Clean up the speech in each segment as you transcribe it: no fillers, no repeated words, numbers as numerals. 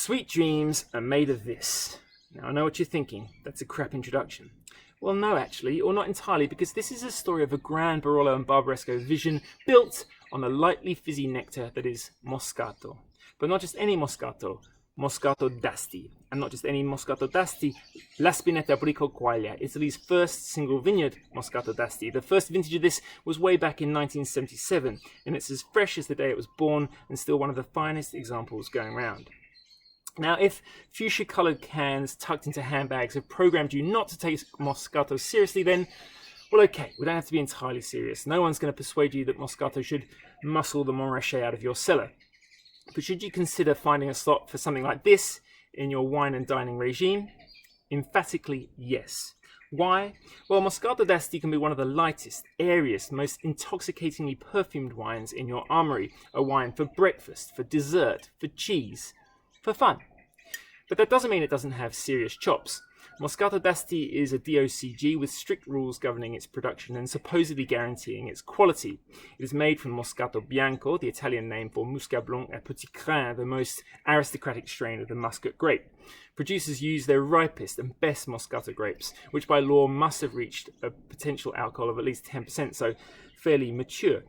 Sweet dreams are made of this. Now I know what you're thinking, that's a crap introduction. Well no actually, or not entirely, because this is a story of a grand Barolo and Barbaresco vision built on the lightly fizzy nectar that is Moscato. But not just any Moscato, Moscato d'Asti. And not just any Moscato d'Asti, La Spinetta Bricco Quaglia, Italy's first single vineyard Moscato d'Asti. The first vintage of this was way back in 1977, and it's as fresh as the day it was born and still one of the finest examples going around. Now, if fuchsia-coloured cans tucked into handbags have programmed you not to take Moscato seriously, then, well, okay, we don't have to be entirely serious. No one's going to persuade you that Moscato should muscle the Montrachet out of your cellar. But should you consider finding a slot for something like this in your wine and dining regime? Emphatically, yes. Why? Well, Moscato d'Asti can be one of the lightest, airiest, most intoxicatingly perfumed wines in your armoury. A wine for breakfast, for dessert, for cheese, for fun. But that doesn't mean it doesn't have serious chops. Moscato d'Asti is a DOCG with strict rules governing its production and supposedly guaranteeing its quality. It is made from Moscato Bianco, the Italian name for Muscat Blanc et Petit Crin, the most aristocratic strain of the Muscat grape. Producers use their ripest and best Moscato grapes, which by law must have reached a potential alcohol of at least 10%, so fairly mature.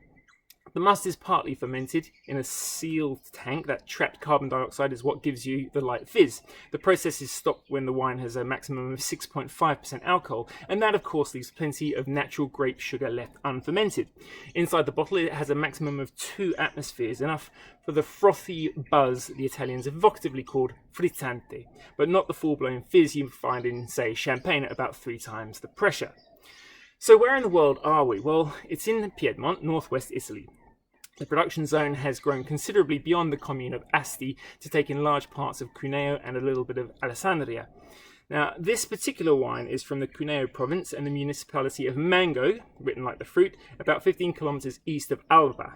The must is partly fermented in a sealed tank. That trapped carbon dioxide is what gives you the light fizz. The process is stopped when the wine has a maximum of 6.5% alcohol, and that of course leaves plenty of natural grape sugar left unfermented. Inside the bottle it has a maximum of 2 atmospheres, enough for the frothy buzz the Italians evocatively called frizzante, but not the full-blown fizz you find in, say, champagne at about 3 times the pressure. So where in the world are we? Well, it's in Piedmont, northwest Italy. The production zone has grown considerably beyond the commune of Asti to take in large parts of Cuneo and a little bit of Alessandria. Now, this particular wine is from the Cuneo province and the municipality of Mango, written like the fruit, about 15 kilometers east of Alba.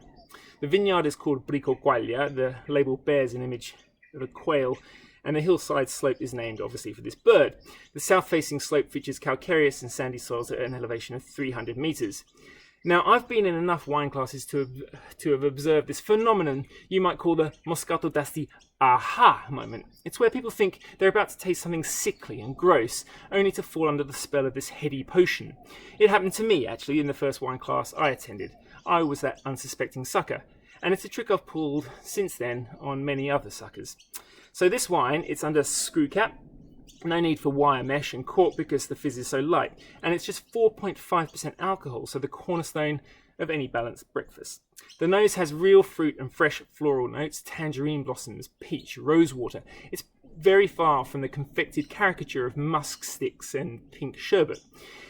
The vineyard is called Bricco Quaglia. The label bears an image of a quail, and the hillside slope is named obviously for this bird. The south-facing slope features calcareous and sandy soils at an elevation of 300 meters. Now, I've been in enough wine classes to have observed this phenomenon you might call the Moscato d'Asti aha moment. It's where people think they're about to taste something sickly and gross, only to fall under the spell of this heady potion. It happened to me, actually, in the first wine class I attended. I was that unsuspecting sucker, and it's a trick I've pulled since then on many other suckers. So this wine, it's under screw cap. No need for wire mesh and cork because the fizz is so light, and it's just 4.5% alcohol, so the cornerstone of any balanced breakfast. The nose has real fruit and fresh floral notes, tangerine blossoms, peach, rosewater. It's very far from the confected caricature of musk sticks and pink sherbet.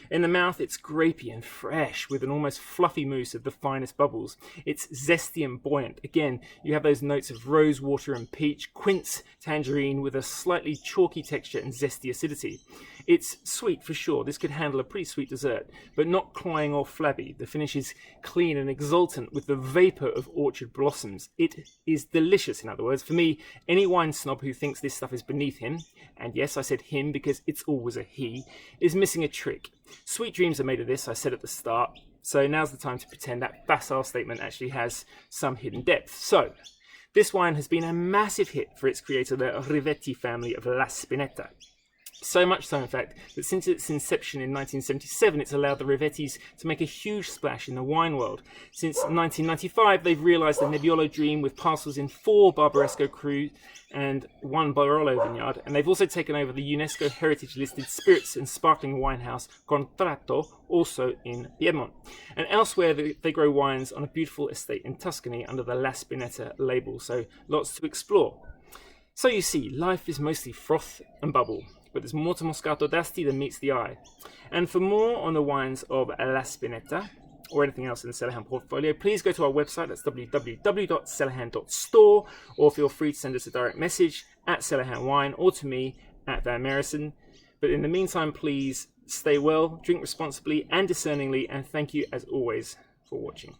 In the mouth, it's grapey and fresh, with an almost fluffy mousse of the finest bubbles. It's zesty and buoyant. Again, you have those notes of rosewater and peach, quince, tangerine, with a slightly chalky texture and zesty acidity. It's sweet for sure. This could handle a pretty sweet dessert, but not cloying or flabby. The finish is clean and exultant with the vapour of orchard blossoms. It is delicious, in other words. For me, any wine snob who thinks this stuff is beneath him, and yes, I said him because it's always a he, is missing a trick. Sweet dreams are made of this, I said at the start, so now's the time to pretend that facile statement actually has some hidden depth. So, this wine has been a massive hit for its creator, the Rivetti family of La Spinetta. So much so, in fact, that since its inception in 1977, it's allowed the Rivettis to make a huge splash in the wine world. Since 1995, they've realised the Nebbiolo dream with parcels in 4 Barbaresco crews and 1 Barolo vineyard, and they've also taken over the UNESCO heritage-listed spirits and sparkling wine house Contratto, also in Piedmont. And elsewhere, they grow wines on a beautiful estate in Tuscany under the La Spinetta label, so lots to explore. So you see, life is mostly froth and bubble, but there's more to Moscato d'Asti than meets the eye. And for more on the wines of La Spinetta, or anything else in the CellarHand portfolio, please go to our website, that's www.cellarhand.store, or feel free to send us a direct message at CellarHand Wine, or to me at Van Merrison. But in the meantime, please stay well, drink responsibly and discerningly, and thank you as always for watching.